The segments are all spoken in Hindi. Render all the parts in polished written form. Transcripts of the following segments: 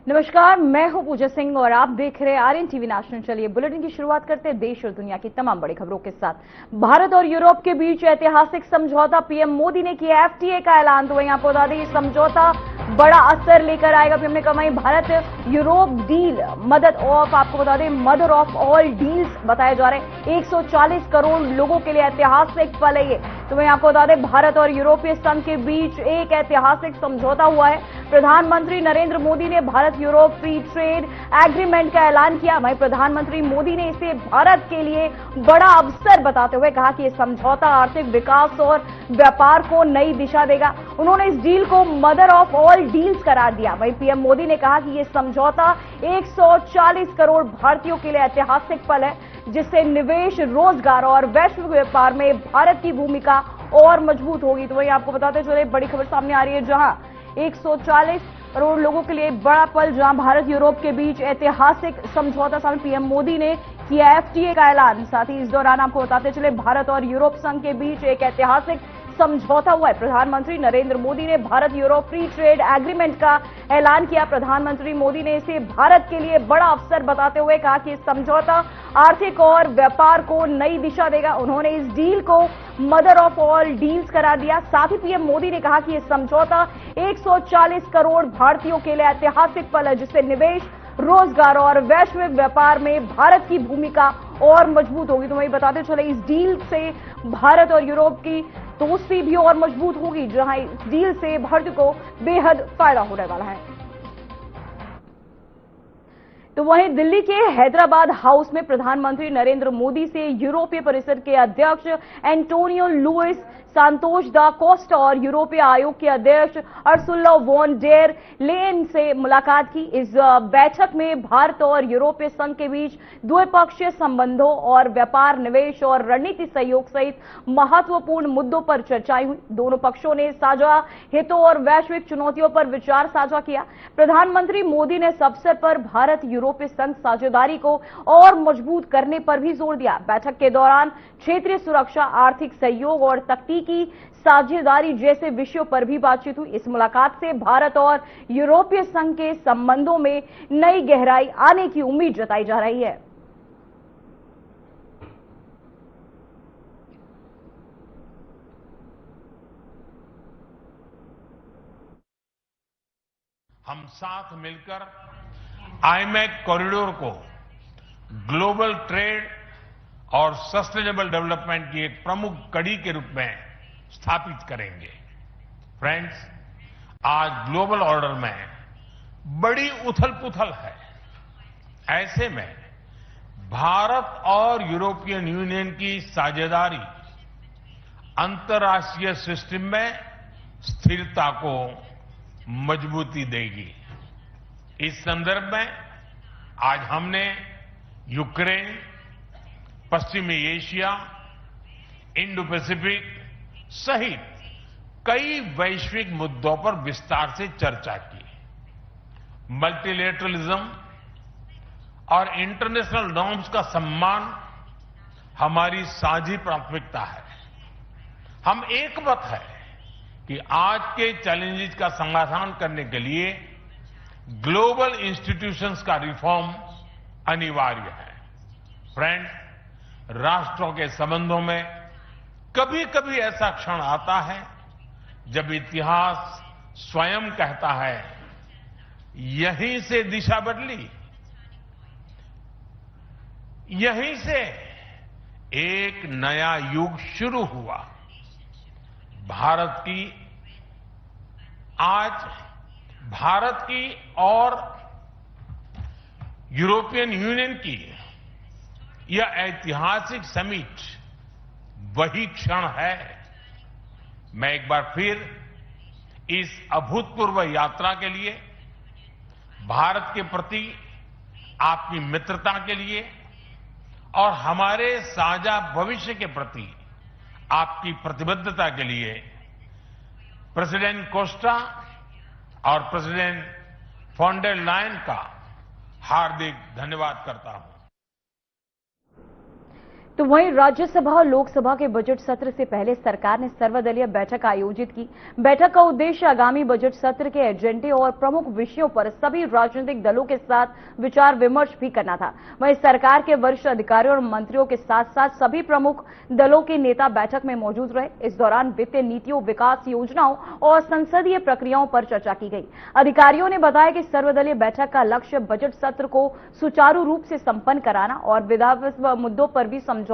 नमस्कार, मैं हूं पूजा सिंह और आप देख रहे हैं आर्यन टीवी नेशनल। चलिए बुलेटिन की शुरुआत करते हैं देश और दुनिया की तमाम बड़ी खबरों के साथ। भारत और यूरोप के बीच ऐतिहासिक समझौता, पीएम मोदी ने किया एफटीए का ऐलान। तो वहीं आपको बता दें, ये समझौता बड़ा असर लेकर आएगा। पीएम ने कहा वहीं भारत यूरोप डील मदद ऑफ, आपको बता दें मदर ऑफ ऑल डील्स बताए जा रहे हैं। 140 करोड़ लोगों के लिए ऐतिहासिक पल है ये। तो वहीं आपको बता दें, भारत और यूरोपीय संघ के बीच एक ऐतिहासिक समझौता हुआ है। प्रधानमंत्री नरेंद्र मोदी ने Bharat Europe free trade agreement का ऐलान किया। वहीं प्रधानमंत्री मोदी ने इसे भारत के लिए बड़ा अवसर बताते हुए कहा कि यह समझौता आर्थिक विकास और व्यापार को नई दिशा देगा। उन्होंने इस डील को मदर ऑफ ऑल डील्स करार दिया। वहीं पीएम मोदी ने कहा कि यह समझौता 140 करोड़ भारतीयों के लिए ऐतिहासिक पल है, जिससे निवेश, रोजगार और वैश्विक व्यापार में भारत की भूमिका और मजबूत होगी। तो वहीं आपको बताते चले, बड़ी खबर सामने आ रही है, जहां 140 करोड़ लोगों के लिए बड़ा पल, जहां भारत यूरोप के बीच ऐतिहासिक समझौता, सामने पीएम मोदी ने किया एफटीए का ऐलान। साथ ही इस दौरान आपको बताते चले, भारत और यूरोप संघ के बीच एक ऐतिहासिक समझौता हुआ है। प्रधानमंत्री नरेंद्र मोदी ने Bharat Europe free trade agreement का ऐलान किया। प्रधानमंत्री मोदी ने इसे भारत के लिए बड़ा अवसर बताते हुए कहा कि समझौता आर्थिक और व्यापार को नई दिशा देगा। उन्होंने इस डील को मदर ऑफ ऑल डील्स करार दिया। साथ ही पीएम मोदी ने कहा कि यह समझौता 140 करोड़ भारतीयों के लिए ऐतिहासिक पल है, जिससे निवेश, रोजगार और वैश्विक व्यापार में भारत की भूमिका और मजबूत होगी। तो वही बताते चले, इस डील से भारत और यूरोप की दोस्ती भी और मजबूत होगी, जहां इस डील से भारत को बेहद फायदा होने वाला है। तो वहीं दिल्ली के हैदराबाद हाउस में प्रधानमंत्री नरेंद्र मोदी से यूरोपीय परिषद के अध्यक्ष एंटोनियो लुइस सांतोस दा कोस्टा और यूरोपीय आयोग के अध्यक्ष अर्सुला वॉन डेर लेयन से मुलाकात की। इस बैठक में भारत और यूरोपीय संघ के बीच द्विपक्षीय संबंधों और व्यापार, निवेश और रणनीति सहयोग सहित महत्वपूर्ण मुद्दों पर चर्चाएं हुई। दोनों पक्षों ने साझा हितों और वैश्विक चुनौतियों पर विचार साझा किया। प्रधानमंत्री मोदी ने इस अवसर पर भारत यूरोपीय संघ साझेदारी को और मजबूत करने पर भी जोर दिया। बैठक के दौरान क्षेत्रीय सुरक्षा, आर्थिक सहयोग और तकनीकी साझेदारी जैसे विषयों पर भी बातचीत हुई। इस मुलाकात से भारत और यूरोपीय संघ के संबंधों में नई गहराई आने की उम्मीद जताई जा रही है। हम साथ मिलकर आईमैक कॉरिडोर को ग्लोबल ट्रेड और सस्टेनेबल डेवलपमेंट की एक प्रमुख कड़ी के रूप में स्थापित करेंगे। फ्रेंड्स, आज ग्लोबल ऑर्डर में बड़ी उथल-पुथल है। ऐसे में भारत और यूरोपियन यूनियन की साझेदारी अंतर्राष्ट्रीय सिस्टम में स्थिरता को मजबूती देगी। इस संदर्भ में आज हमने यूक्रेन, पश्चिमी एशिया, इंडो पैसिफिक सहित कई वैश्विक मुद्दों पर विस्तार से चर्चा की। मल्टीलेटरलिज्म और इंटरनेशनल नॉर्म्स का सम्मान हमारी साझी प्राथमिकता है। हम एकमत है कि आज के चैलेंजेस का समाधान करने के लिए ग्लोबल इंस्टीट्यूशंस का रिफॉर्म अनिवार्य है। फ्रेंड्स, राष्ट्रों के संबंधों में कभी कभी ऐसा क्षण आता है जब इतिहास स्वयं कहता है, यहीं से दिशा बदली, यहीं से एक नया युग शुरू हुआ। भारत की और यूरोपियन यूनियन की यह ऐतिहासिक समिट वही क्षण है। मैं एक बार फिर इस अभूतपूर्व यात्रा के लिए, भारत के प्रति आपकी मित्रता के लिए और हमारे साझा भविष्य के प्रति आपकी प्रतिबद्धता के लिए प्रेसिडेंट कोस्टा और प्रेसिडेंट फॉन डेर लायन का हार्दिक धन्यवाद करता हूं। तो वहीं राज्यसभा और लोकसभा के बजट सत्र से पहले सरकार ने सर्वदलीय बैठक आयोजित की। बैठक का उद्देश्य आगामी बजट सत्र के एजेंडे और प्रमुख विषयों पर सभी राजनीतिक दलों के साथ विचार विमर्श भी करना था। वहीं सरकार के वरिष्ठ अधिकारियों और मंत्रियों के साथ साथ सभी प्रमुख दलों के नेता बैठक में मौजूद रहे। इस दौरान वित्तीय नीतियों, विकास योजनाओं और संसदीय प्रक्रियाओं पर चर्चा की गई। अधिकारियों ने बताया कि सर्वदलीय बैठक का लक्ष्य बजट सत्र को सुचारू रूप से संपन्न कराना और विधायी मुद्दों पर भी समझौता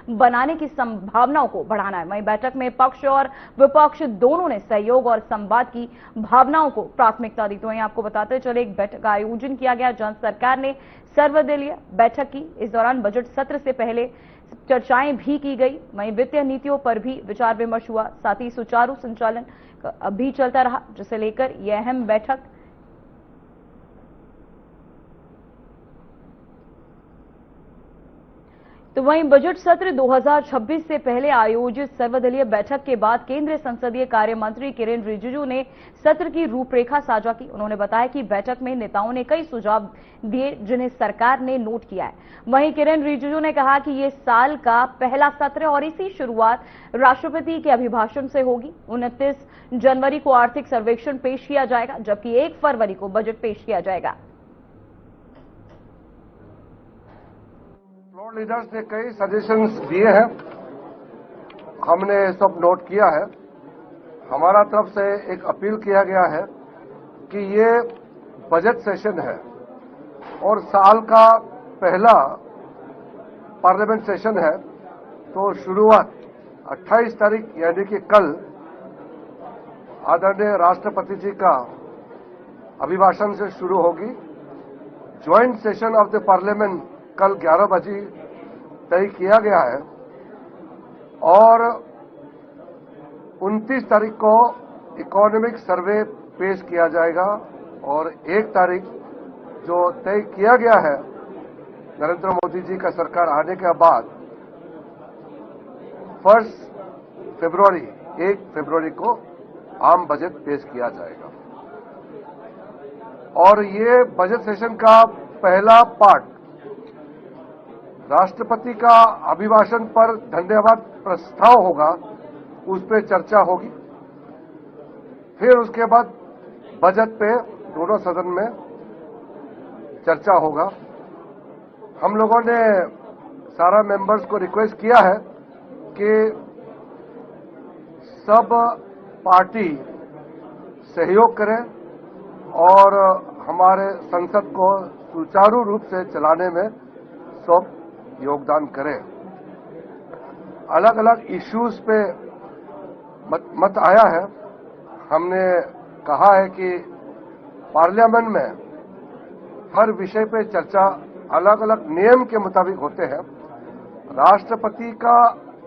बनाने की संभावनाओं को बढ़ाना है। वहीं बैठक में पक्ष और विपक्ष दोनों ने सहयोग और संवाद की भावनाओं को प्राथमिकता दी। तो वहीं आपको बताते चले एक बैठक का आयोजन किया गया जहां सरकार ने सर्वदलीय बैठक की। इस दौरान बजट सत्र से पहले चर्चाएं भी की गई। वहीं वित्तीय नीतियों पर भी विचार विमर्श हुआ। साथ ही सुचारू संचालन भी चलता रहा, जिसे लेकर यह अहम बैठक तो वहीं बजट सत्र 2026 से पहले आयोजित सर्वदलीय बैठक के बाद केंद्रीय संसदीय कार्य मंत्री किरेन रिजिजू ने सत्र की रूपरेखा साझा की। उन्होंने बताया कि बैठक में नेताओं ने कई सुझाव दिए जिन्हें सरकार ने नोट किया है। वहीं किरेन रिजिजू ने कहा कि ये साल का पहला सत्र है और इसी शुरुआत राष्ट्रपति के अभिभाषण से होगी। 29 जनवरी को आर्थिक सर्वेक्षण पेश किया जाएगा, जबकि 1 फरवरी को बजट पेश किया जाएगा। फ्लोर लीडर्स ने कई सजेशंस दिए हैं, हमने सब नोट किया है। हमारा तरफ से एक अपील किया गया है कि ये बजट सेशन है और साल का पहला पार्लियामेंट सेशन है, तो शुरुआत 28 तारीख यानी कि कल आदरणीय राष्ट्रपति जी का अभिभाषण से शुरू होगी। Joint session of the parliament कल 11 बजे तय किया गया है और 29 तारीख को इकोनॉमिक सर्वे पेश किया जाएगा और 1 तारीख जो तय किया गया है नरेंद्र मोदी जी का सरकार आने के बाद 1 फरवरी को आम बजट पेश किया जाएगा। और ये बजट सेशन का पहला पार्ट राष्ट्रपति का अभिभाषण पर धन्यवाद प्रस्ताव होगा, उस पर चर्चा होगी। फिर उसके बाद बजट पे दोनों सदन में चर्चा होगा। हम लोगों ने सारा मेंबर्स को रिक्वेस्ट किया है कि सब पार्टी सहयोग करें और हमारे संसद को सुचारू रूप से चलाने में सब योगदान करें। अलग अलग इश्यूज पे मत आया है। हमने कहा है कि पार्लियामेंट में हर विषय पे चर्चा अलग अलग नियम के मुताबिक होते हैं। राष्ट्रपति का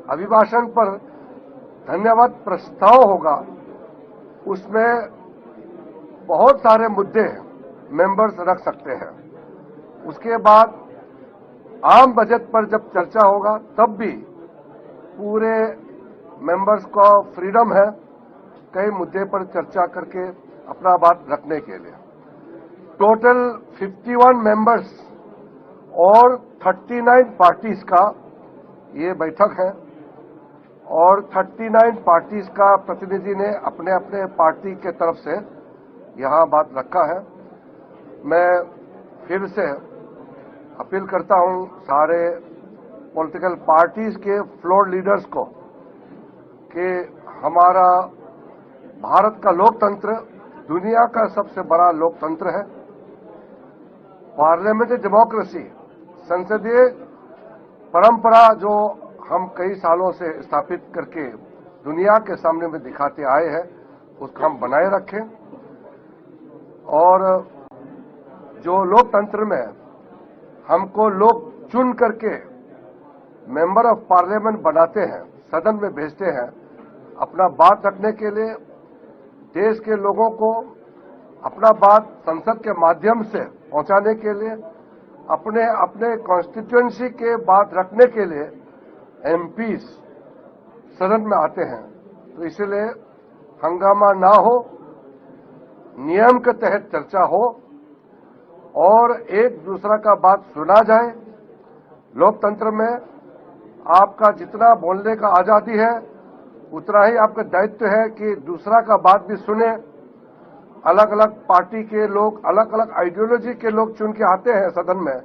अभिभाषण पर धन्यवाद प्रस्ताव होगा, उसमें बहुत सारे मुद्दे मेंबर्स रख सकते हैं। उसके बाद आम बजट पर जब चर्चा होगा तब भी पूरे मेंबर्स को फ्रीडम है कई मुद्दे पर चर्चा करके अपना बात रखने के लिए। टोटल 51 मेंबर्स और 39 पार्टीज का ये बैठक है और 39 पार्टीज का प्रतिनिधि ने अपने अपने पार्टी के तरफ से यहां बात रखा है। मैं फिर से अपील करता हूं सारे पॉलिटिकल पार्टीज के फ्लोर लीडर्स को कि हमारा भारत का लोकतंत्र दुनिया का सबसे बड़ा लोकतंत्र है। पार्लियामेंट्री डेमोक्रेसी, संसदीय परंपरा जो हम कई सालों से स्थापित करके दुनिया के सामने में दिखाते आए हैं, उसको हम बनाए रखें। और जो लोकतंत्र में हमको लोग चुन करके मेंबर ऑफ पार्लियामेंट बनाते हैं, सदन में भेजते हैं अपना बात रखने के लिए, देश के लोगों को अपना बात संसद के माध्यम से पहुंचाने के लिए, अपने अपने कॉन्स्टिट्यूएंसी के बात रखने के लिए एमपीज सदन में आते हैं। तो इसलिए हंगामा ना हो, नियम के तहत चर्चा हो और एक दूसरा का बात सुना जाए। लोकतंत्र में आपका जितना बोलने का आजादी है उतना ही आपका दायित्व है कि दूसरा का बात भी सुने। अलग अलग पार्टी के लोग, अलग अलग आइडियोलॉजी के लोग चुन के आते हैं सदन में,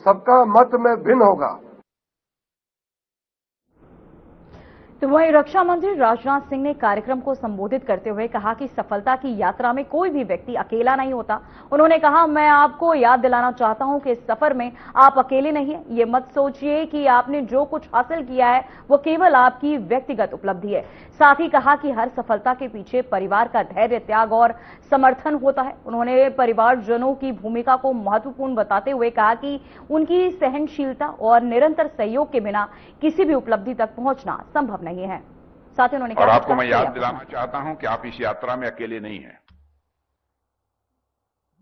सबका मत में भिन्न होगा। तो वहीं रक्षा मंत्री राजनाथ सिंह ने कार्यक्रम को संबोधित करते हुए कहा कि सफलता की यात्रा में कोई भी व्यक्ति अकेला नहीं होता। उन्होंने कहा, मैं आपको याद दिलाना चाहता हूं कि इस सफर में आप अकेले नहीं हैं। ये मत सोचिए कि आपने जो कुछ हासिल किया है वो केवल आपकी व्यक्तिगत उपलब्धि है। साथ ही कहा कि हर सफलता के पीछे परिवार का धैर्य, त्याग और समर्थन होता है। उन्होंने परिवारजनों की भूमिका को महत्वपूर्ण बताते हुए कहा कि उनकी सहनशीलता और निरंतर सहयोग के बिना किसी भी उपलब्धि तक पहुंचना संभव नहीं है। साथ ही उन्होंने कहा, और आपको मैं याद दिलाना चाहता हूं कि आप इस यात्रा में अकेले नहीं हैं।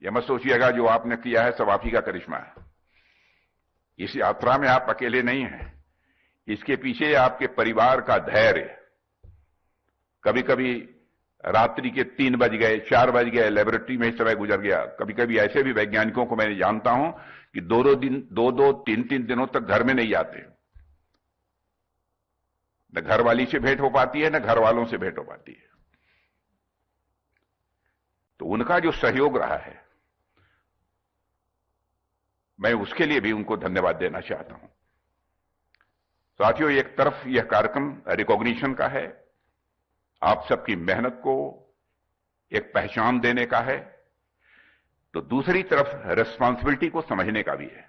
यह मत सोचिएगा जो आपने किया है सब आप ही का करिश्मा है। इस यात्रा में आप अकेले नहीं हैं। इसके पीछे आपके परिवार का धैर्य। कभी कभी रात्रि के 3 बज गए, 4 बज गए, लेबोरेटरी में समय गुजर गया। कभी कभी ऐसे भी वैज्ञानिकों को मैं जानता हूं कि 2-2, 3-3 दिनों तक घर में नहीं आते। न घर वाली से भेंट हो पाती है, न घर वालों से भेंट हो पाती है। तो उनका जो सहयोग रहा है, मैं उसके लिए भी उनको धन्यवाद देना चाहता हूं। साथियों, एक तरफ यह कार्यक्रम रिकॉग्निशन का है, आप सबकी मेहनत को एक पहचान देने का है, तो दूसरी तरफ रिस्पांसिबिलिटी को समझने का भी है।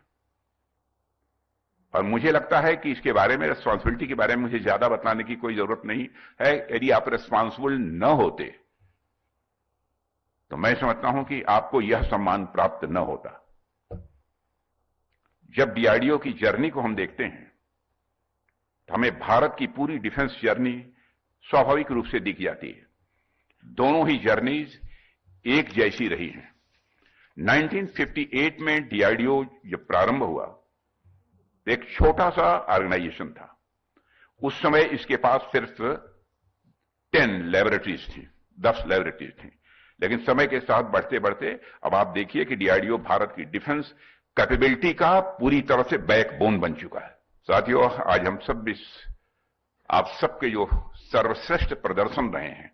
और मुझे लगता है कि इसके बारे में, रिस्पांसिबिलिटी के बारे में मुझे ज्यादा बताने की कोई जरूरत नहीं है। यदि आप रिस्पांसिबल न होते तो मैं समझता हूं कि आपको यह सम्मान प्राप्त न होता। जब डीआरडीओ की जर्नी को हम देखते हैं तो हमें भारत की पूरी डिफेंस जर्नी स्वाभाविक रूप से दिख जाती है। दोनों ही जर्नीज एक जैसी रही हैं। 1958 में डीआरडीओ जब प्रारंभ हुआ तो एक छोटा सा ऑर्गेनाइजेशन था। उस समय इसके पास सिर्फ 10 लेबोरेटरीज थी, 10 लेबोरेटरीज थी। लेकिन समय के साथ बढ़ते बढ़ते अब आप देखिए कि डीआरडीओ भारत की डिफेंस कैपेबिलिटी का पूरी तरह से बैकबोन बन चुका है। साथियों, आज हम सब आप सबके जो सर्वश्रेष्ठ प्रदर्शन रहे हैं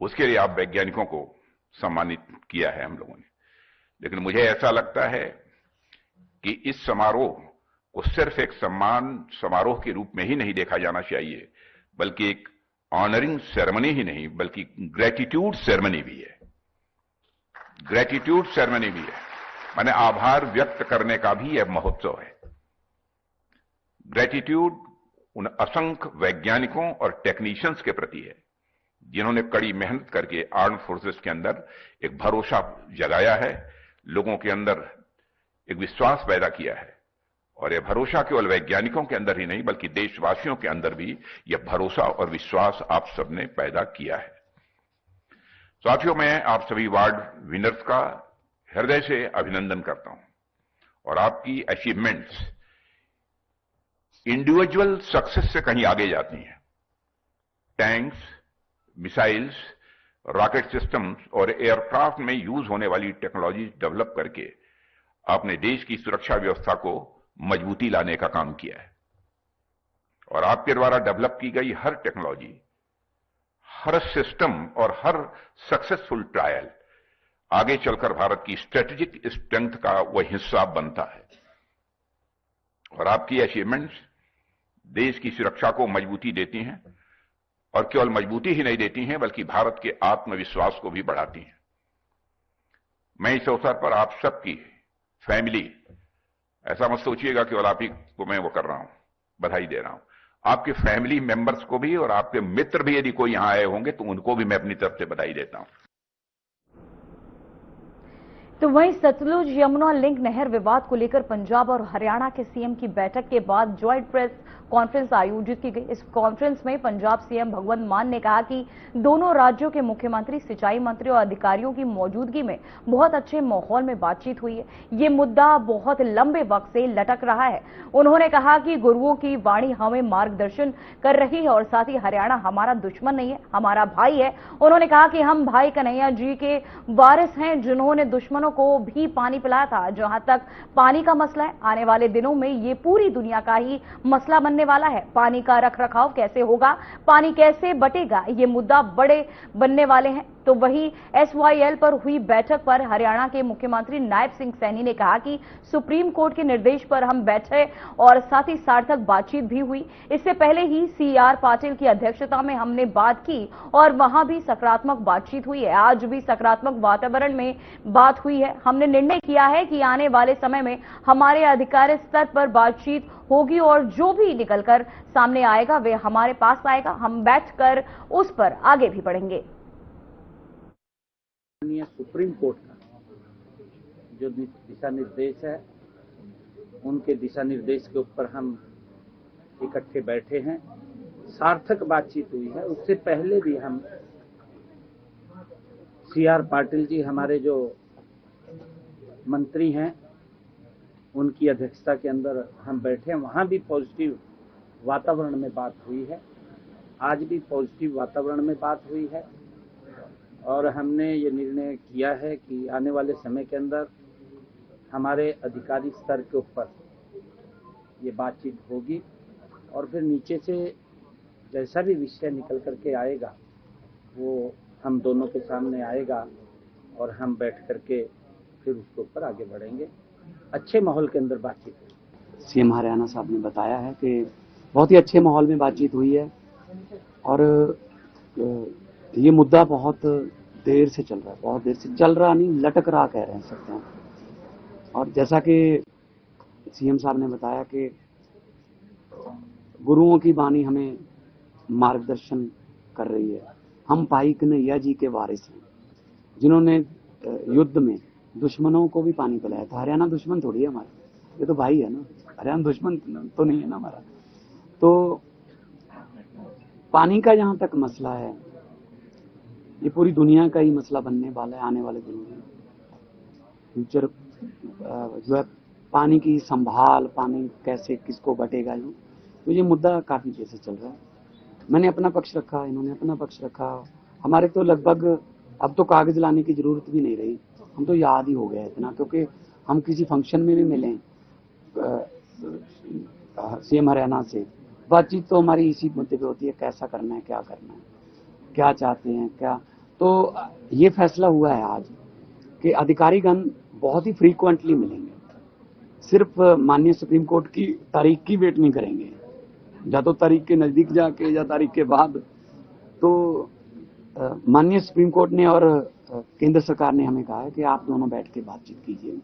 उसके लिए आप वैज्ञानिकों को सम्मानित किया है हम लोगों ने। लेकिन मुझे ऐसा लगता है कि इस समारोह को सिर्फ एक सम्मान समारोह के रूप में ही नहीं देखा जाना चाहिए, बल्कि एक ऑनरिंग सेरेमनी ही नहीं, बल्कि ग्रेटिट्यूड सेरेमनी भी है। ग्रेटिट्यूड सेरेमनी भी है, माने आभार व्यक्त करने का भी यह महोत्सव है। ग्रेटिट्यूड उन असंख्य वैज्ञानिकों और टेक्नीशियंस के प्रति है जिन्होंने कड़ी मेहनत करके आर्म फोर्सेस के अंदर एक भरोसा जगाया है, लोगों के अंदर एक विश्वास पैदा किया है। और यह भरोसा केवल वैज्ञानिकों के अंदर ही नहीं बल्कि देशवासियों के अंदर भी यह भरोसा और विश्वास आप सबने पैदा किया है। साथियों, मैं आप सभी अवार्ड विनर्स का हृदय से अभिनंदन करता हूं। और आपकी अचीवमेंट्स इंडिविजुअल सक्सेस से कहीं आगे जाती हैं। टैंक्स, मिसाइल्स, रॉकेट सिस्टम्स और एयरक्राफ्ट में यूज होने वाली टेक्नोलॉजी डेवलप करके आपने देश की सुरक्षा व्यवस्था को मजबूती लाने का काम किया है। और आपके द्वारा डेवलप की गई हर टेक्नोलॉजी, हर सिस्टम और हर सक्सेसफुल ट्रायल आगे चलकर भारत की स्ट्रेटेजिक स्ट्रेंथ का वह हिस्सा बनता है। और आपकी अचीवमेंट्स देश की सुरक्षा को मजबूती देती हैं, और केवल मजबूती ही नहीं देती हैं बल्कि भारत के आत्मविश्वास को भी बढ़ाती हैं। मैं इस अवसर पर आप सबकी फैमिली, ऐसा मत सोचिएगा केवल आप ही को मैं वो कर रहा हूं, बधाई दे रहा हूं, आपके फैमिली मेंबर्स को भी और आपके मित्र भी यदि कोई यहां आए होंगे तो उनको भी मैं अपनी तरफ से बधाई देता हूं। तो वहीं सतलुज यमुना लिंक नहर विवाद को लेकर पंजाब और हरियाणा के सीएम की बैठक के बाद ज्वाइंट प्रेस कॉन्फ्रेंस आयोजित की गई। इस कॉन्फ्रेंस में पंजाब सीएम भगवंत मान ने कहा कि दोनों राज्यों के मुख्यमंत्री, सिंचाई मंत्री और अधिकारियों की मौजूदगी में बहुत अच्छे माहौल में बातचीत हुई है। ये मुद्दा बहुत लंबे वक्त से लटक रहा है। उन्होंने कहा कि गुरुओं की वाणी हमें मार्गदर्शन कर रही है और साथ ही हरियाणा हमारा दुश्मन नहीं है, हमारा भाई है। उन्होंने कहा कि हम भाई कन्हैया जी के वारिस हैं, जिन्होंने दुश्मनों को भी पानी पिलाया था। जहां तक पानी का मसला है, आने वाले दिनों में ये पूरी दुनिया का ही मसला बनने वाला है। पानी का रखरखाव कैसे होगा, पानी कैसे बटेगा, ये मुद्दा बड़े बनने वाले हैं। तो वहीं SYL पर हुई बैठक पर हरियाणा के मुख्यमंत्री नायब सिंह सैनी ने कहा कि सुप्रीम कोर्ट के निर्देश पर हम बैठे और साथ ही सार्थक बातचीत भी हुई। इससे पहले ही CR पाटिल की अध्यक्षता में हमने बात की और वहां भी सकारात्मक बातचीत हुई है। आज भी सकारात्मक वातावरण में बात हुई है। हमने निर्णय किया है कि आने वाले समय में हमारे अधिकारी स्तर पर बातचीत होगी और जो भी निकलकर सामने आएगा वे हमारे पास आएगा। हम बैठकर उस पर आगे भी बढ़ेंगे। सुप्रीम कोर्ट का जो दिशा निर्देश है, उनके दिशा निर्देश के ऊपर हम इकट्ठे बैठे हैं। सार्थक बातचीत हुई है। उससे पहले भी हम CR पाटिल जी, हमारे जो मंत्री हैं, उनकी अध्यक्षता के अंदर हम बैठे हैं। वहां भी पॉजिटिव वातावरण में बात हुई है। आज भी पॉजिटिव वातावरण में बात हुई है और हमने ये निर्णय किया है कि आने वाले समय के अंदर हमारे अधिकारी स्तर के ऊपर ये बातचीत होगी और फिर नीचे से जैसा भी विषय निकल करके आएगा वो हम दोनों के सामने आएगा और हम बैठ करके फिर उसके ऊपर आगे बढ़ेंगे। अच्छे माहौल के अंदर बातचीत हुई। सीएम हरियाणा साहब ने बताया है कि बहुत ही अच्छे माहौल में बातचीत हुई है और ये मुद्दा बहुत देर से चल रहा है, बहुत देर से चल रहा नहीं, लटक रहा कह रहे हैं सकते हैं। और जैसा कि सीएम साहब ने बताया कि गुरुओं की वाणी हमें मार्गदर्शन कर रही है। हम भाई कन्हैया जी के वारिस हैं, जिन्होंने युद्ध में दुश्मनों को भी पानी पिलाया था। हरियाणा दुश्मन थोड़ी है हमारा, ये तो भाई है ना, हरियाणा दुश्मन तो नहीं है ना हमारा। तो पानी का जहां तक मसला है, ये पूरी दुनिया का ही मसला बनने वाला है आने वाले दिनों में। फ्यूचर जो है पानी की संभाल, पानी कैसे किसको बटेगा, तो ये मुद्दा काफी देर से चल रहा है। मैंने अपना पक्ष रखा, इन्होंने अपना पक्ष रखा। हमारे तो लगभग अब तो कागज लाने की जरूरत भी नहीं रही, हम तो याद ही हो गया इतना, क्योंकि हम किसी फंक्शन में भी मिले सीएम हरियाणा से, बातचीत तो हमारी इसी मुद्दे पे होती है, कैसा करना है, क्या करना है, क्या चाहते हैं, क्या। तो ये फैसला हुआ है आज कि अधिकारीगण बहुत ही फ्रीक्वेंटली मिलेंगे, सिर्फ माननीय सुप्रीम कोर्ट की तारीख की वेट नहीं करेंगे, या तो तारीख के नजदीक जाके या तारीख के बाद। तो माननीय सुप्रीम कोर्ट ने और केंद्र सरकार ने हमें कहा है कि आप दोनों बैठ के बातचीत कीजिए।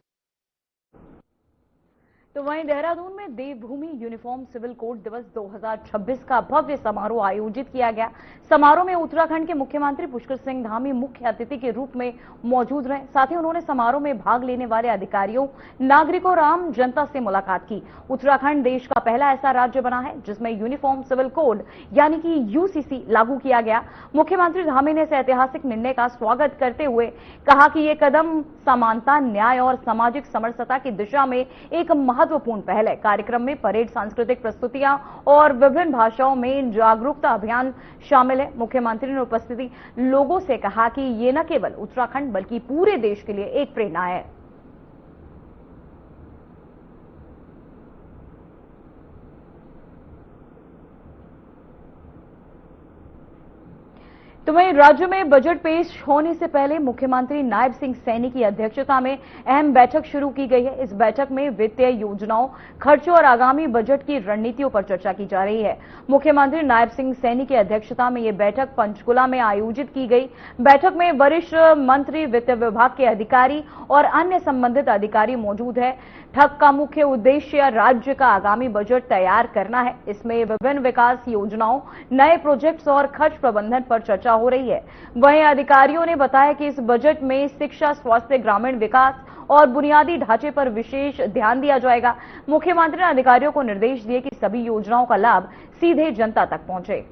तो वहीं देहरादून में देवभूमि यूनिफॉर्म सिविल कोड दिवस 2026 का भव्य समारोह आयोजित किया गया। समारोह में उत्तराखंड के मुख्यमंत्री पुष्कर सिंह धामी मुख्य अतिथि के रूप में मौजूद रहे। साथ ही उन्होंने समारोह में भाग लेने वाले अधिकारियों, नागरिकों और आम जनता से मुलाकात की। उत्तराखंड देश का पहला ऐसा राज्य बना है जिसमें यूनिफॉर्म सिविल कोड यानी कि UCC लागू किया गया। मुख्यमंत्री धामी ने इस ऐतिहासिक निर्णय का स्वागत करते हुए कहा कि ये कदम समानता, न्याय और सामाजिक समरसता की दिशा में एक महत्वपूर्ण पहल है। कार्यक्रम में परेड, सांस्कृतिक प्रस्तुतियां और विभिन्न भाषाओं में जागरूकता अभियान शामिल है। मुख्यमंत्री ने उपस्थित लोगों से कहा कि ये न केवल उत्तराखंड बल्कि पूरे देश के लिए एक प्रेरणा है। तो वहीं राज्य में बजट पेश होने से पहले मुख्यमंत्री नायब सिंह सैनी की अध्यक्षता में अहम बैठक शुरू की गई है। इस बैठक में वित्तीय योजनाओं, खर्चों और आगामी बजट की रणनीतियों पर चर्चा की जा रही है। मुख्यमंत्री नायब सिंह सैनी की अध्यक्षता में यह बैठक पंचकुला में आयोजित की गई। बैठक में वरिष्ठ मंत्री, वित्त विभाग के अधिकारी और अन्य संबंधित अधिकारी मौजूद है। ठग का मुख्य उद्देश्य राज्य का आगामी बजट तैयार करना है। इसमें विभिन्न विकास योजनाओं, नए प्रोजेक्ट्स और खर्च प्रबंधन पर चर्चा हो रही है। वहीं अधिकारियों ने बताया कि इस बजट में शिक्षा, स्वास्थ्य, ग्रामीण विकास और बुनियादी ढांचे पर विशेष ध्यान दिया जाएगा। मुख्यमंत्री ने अधिकारियों को निर्देश दिए कि सभी योजनाओं का लाभ सीधे जनता तक पहुंचे।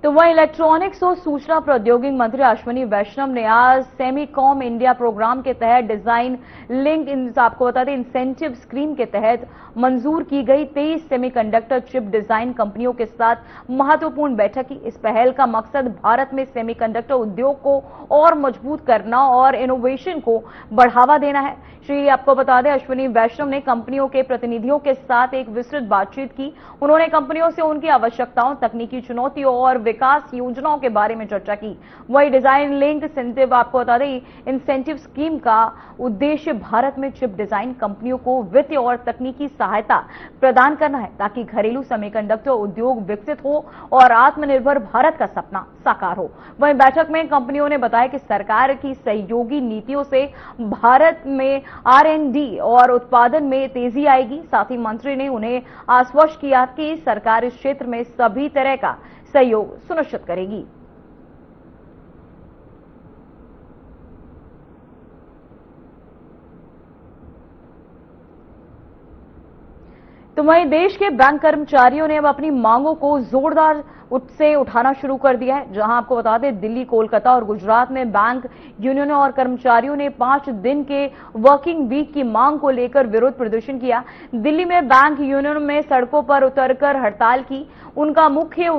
तो वहीं इलेक्ट्रॉनिक्स और सूचना प्रौद्योगिकी मंत्री अश्विनी वैष्णव ने आज सेमीकॉम इंडिया प्रोग्राम के तहत डिजाइन लिंक आपको बता दें इंसेंटिव स्कीम के तहत मंजूर की गई 23 सेमीकंडक्टर चिप डिजाइन कंपनियों के साथ महत्वपूर्ण बैठक की। इस पहल का मकसद भारत में सेमीकंडक्टर उद्योग को और मजबूत करना और इनोवेशन को बढ़ावा देना है। श्री आपको बता दें अश्विनी वैष्णव ने कंपनियों के प्रतिनिधियों के साथ एक विस्तृत बातचीत की। उन्होंने कंपनियों से उनकी आवश्यकताओं, तकनीकी चुनौतियों और विकास योजनाओं के बारे में चर्चा की। वही डिजाइन लिंक इंसेंटिव आपको बता दें इंसेंटिव स्कीम का उद्देश्य भारत में चिप डिजाइन कंपनियों को वित्तीय और तकनीकी सहायता प्रदान करना है ताकि घरेलू सेमीकंडक्टर उद्योग विकसित हो और आत्मनिर्भर भारत का सपना साकार हो। वहीं बैठक में कंपनियों ने बताया कि सरकार की सहयोगी नीतियों से भारत में R&D और उत्पादन में तेजी आएगी। साथ ही मंत्री ने उन्हें आश्वस्त किया कि सरकार इस क्षेत्र में सभी तरह का सहयोग सुनिश्चित करेगी। तो वहीं देश के बैंक कर्मचारियों ने अब अपनी मांगों को जोरदार से उठाना शुरू कर दिया है। जहां आपको बता दें दिल्ली, कोलकाता और गुजरात में बैंक यूनियनों और कर्मचारियों ने 5 दिन के वर्किंग वीक की मांग को लेकर विरोध प्रदर्शन किया। दिल्ली में बैंक यूनियनों में सड़कों पर उतरकर हड़ताल की। उनका मुख्य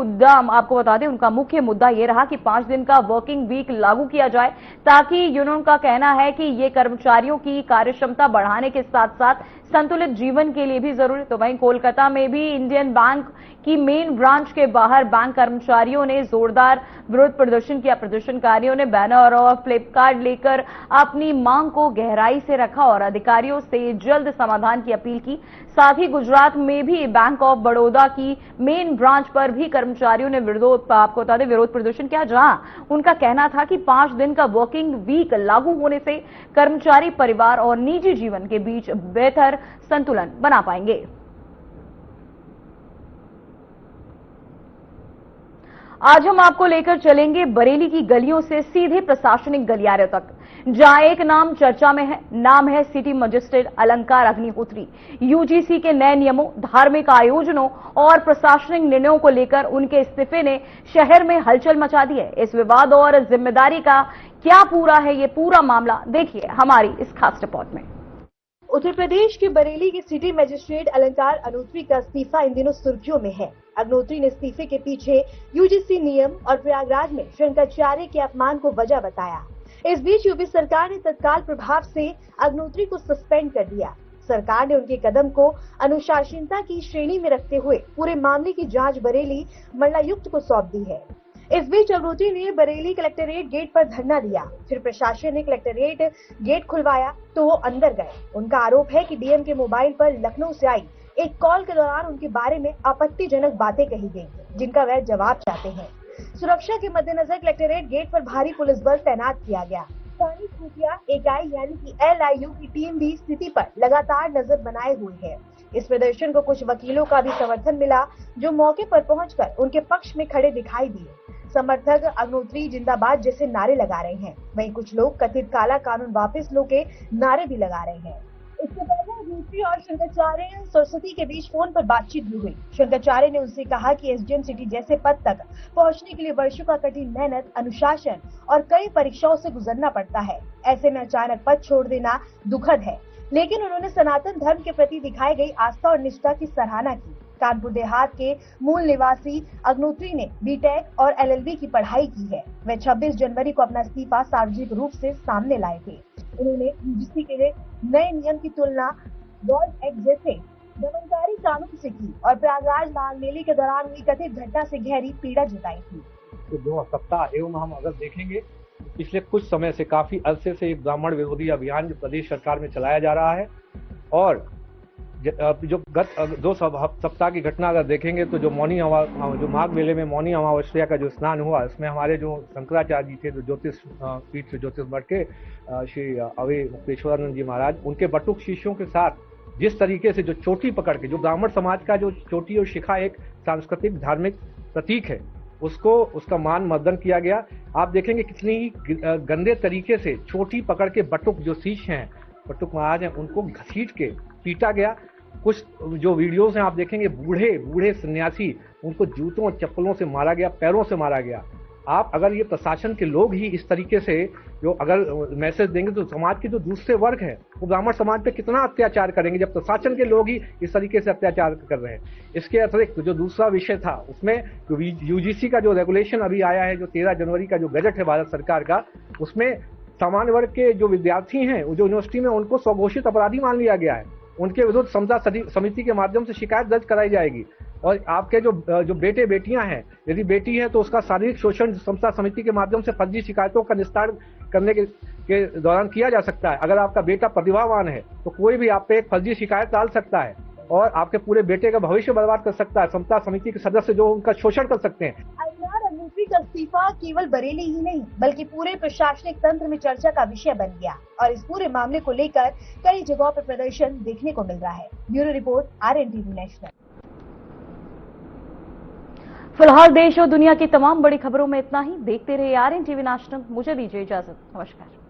मुद्दा यह रहा कि 5 दिन का वर्किंग वीक लागू किया जाए ताकि यूनियन का कहना है कि ये कर्मचारियों की कार्यक्षमता बढ़ाने के साथ साथ संतुलित जीवन के लिए भी जरूरी। तो वहीं कोलकाता में भी इंडियन बैंक की मेन ब्रांच के बाहर बैंक कर्मचारियों ने जोरदार विरोध प्रदर्शन किया। प्रदर्शनकारियों ने बैनर और फ्लिपकार्ड लेकर अपनी मांग को गहराई से रखा और अधिकारियों से जल्द समाधान की अपील की। साथ ही गुजरात में भी बैंक ऑफ बड़ौदा की मेन ब्रांच पर भी कर्मचारियों ने विरोध प्रदर्शन किया, जहां उनका कहना था कि 5 दिन का वर्किंग वीक लागू होने से कर्मचारी परिवार और निजी जीवन के बीच बेहतर संतुलन बना पाएंगे। आज हम आपको लेकर चलेंगे बरेली की गलियों से सीधे प्रशासनिक गलियारे तक, जहां एक नाम चर्चा में है। नाम है सिटी मजिस्ट्रेट अलंकार अग्निहोत्री। यूजीसी के नए नियमों, धार्मिक आयोजनों और प्रशासनिक निर्णयों को लेकर उनके इस्तीफे ने शहर में हलचल मचा दी है। इस विवाद और जिम्मेदारी का क्या ये पूरा मामला देखिए हमारी इस खास रिपोर्ट में। उत्तर प्रदेश के बरेली के सिटी मजिस्ट्रेट अलंकार अग्निहोत्री का इस्तीफा इन दिनों सुर्खियों में है। अग्निहोत्री ने इस्तीफे के पीछे यूजीसी नियम और प्रयागराज में शंकराचार्य के अपमान को वजह बताया। इस बीच यूपी सरकार ने तत्काल प्रभाव से अग्निहोत्री को सस्पेंड कर दिया। सरकार ने उनके कदम को अनुशासनहीनता की श्रेणी में रखते हुए पूरे मामले की जांच बरेली मंडलायुक्त को सौंप दी है। इस बीच अग्निहोत्री ने बरेली कलेक्ट्रेट गेट पर धरना दिया, फिर प्रशासन ने कलेक्ट्रेट गेट खुलवाया तो वो अंदर गए। उनका आरोप है कि डीएम के मोबाइल पर लखनऊ से आई एक कॉल के दौरान उनके बारे में आपत्तिजनक बातें कही गई, जिनका वह जवाब चाहते हैं। सुरक्षा के मद्देनजर कलेक्ट्रेट गेट पर भारी पुलिस बल तैनात किया गया। स्थानीय खुफिया इकाई यानी कि LIU की टीम भी स्थिति पर लगातार नजर बनाए हुए है। इस प्रदर्शन को कुछ वकीलों का भी समर्थन मिला, जो मौके पर पहुंचकर उनके पक्ष में खड़े दिखाई दिए। समर्थक अग्निहोत्री जिंदाबाद जैसे नारे लगा रहे हैं, वहीं कुछ लोग कथित काला कानून वापस लो के नारे भी लगा रहे हैं। इससे पहले अग्निहोत्री और शंकराचार्य सरस्वती के बीच फोन पर बातचीत भी हुई। शंकराचार्य ने उनसे कहा कि एसडीएम सिटी जैसे पद तक पहुंचने के लिए वर्षों का कठिन मेहनत, अनुशासन और कई परीक्षाओं से गुजरना पड़ता है। ऐसे में अचानक पद छोड़ देना दुखद है, लेकिन उन्होंने सनातन धर्म के प्रति दिखाई गई आस्था और निष्ठा की सराहना की। कानपुर देहात के मूल निवासी अग्निहोत्री ने बीटेक और LLB की पढ़ाई की है। वे 26 जनवरी को अपना इस्तीफा सार्वजनिक रूप से सामने लाए थे। उन्होंने यूजीसी के नए नियम की तुलना गॉड एक्ट जैसे दमनकारी कानून से की और प्रयागराज माघ मेले के दौरान हुई कथित घटना से गहरी पीड़ा जताई थी। तो 2 सप्ताह एवं हम अगर देखेंगे पिछले कुछ समय से काफी अरसे से ब्राह्मण विरोधी अभियान जो प्रदेश सरकार में चलाया जा रहा है, और जो गत 2 सप्ताह की घटना अगर देखेंगे तो जो माघ मेले में मौनी अमावस्या का जो स्नान हुआ, इसमें हमारे जो शंकराचार्य जी थे, जो ज्योतिष पीठ से ज्योतिष मठ के श्री अवय मुक्तेश्वरानंद जी महाराज, उनके बटुक शिष्यों के साथ जिस तरीके से जो चोटी पकड़ के, जो ब्राह्मण समाज का जो चोटी और शिखा एक सांस्कृतिक धार्मिक प्रतीक है, उसको उसका मान मर्दन किया गया। आप देखेंगे कितनी ही गंदे तरीके से चोटी पकड़ के बटुक जो शीश हैं, बटुक महाराज हैं, उनको घसीट के पीटा गया। कुछ जो वीडियोस हैं आप देखेंगे, बूढ़े बूढ़े सन्यासी, उनको जूतों और चप्पलों से मारा गया, पैरों से मारा गया। आप अगर ये प्रशासन के लोग ही इस तरीके से जो अगर मैसेज देंगे तो समाज के जो दूसरे वर्ग हैं वो ब्राह्मण समाज पे कितना अत्याचार करेंगे, जब प्रशासन के लोग ही इस तरीके से अत्याचार कर रहे हैं। इसके अतिरिक्त जो दूसरा विषय था उसमें जो यूजीसी का जो रेगुलेशन अभी आया है, जो 13 जनवरी का जो गजट है भारत सरकार का, उसमें सामान्य वर्ग के जो विद्यार्थी हैं जो यूनिवर्सिटी में, उनको स्वघोषित अपराधी मान लिया गया है। उनके विरुद्ध समता समिति के माध्यम से शिकायत दर्ज कराई जाएगी। और आपके जो बेटे बेटियां हैं, यदि बेटी है तो उसका शारीरिक शोषण समता समिति के माध्यम से फर्जी शिकायतों का निस्तारण करने के दौरान किया जा सकता है। अगर आपका बेटा प्रतिभावान है तो कोई भी आप पे एक फर्जी शिकायत डाल सकता है और आपके पूरे बेटे का भविष्य बर्बाद कर सकता है। समता समिति के सदस्य जो उनका शोषण कर सकते हैं। अलंकार अनूठवी का इस्तीफा केवल बरेली ही नहीं बल्कि पूरे प्रशासनिक तंत्र में चर्चा का विषय बन गया और इस पूरे मामले को लेकर कई जगहों पर प्रदर्शन देखने को मिल रहा है। Bureau report, RNTV national. फिलहाल देश और दुनिया की तमाम बड़ी खबरों में इतना ही। देखते रहिए RNTV नेशनल। मुझे दीजिए इजाजत। नमस्कार।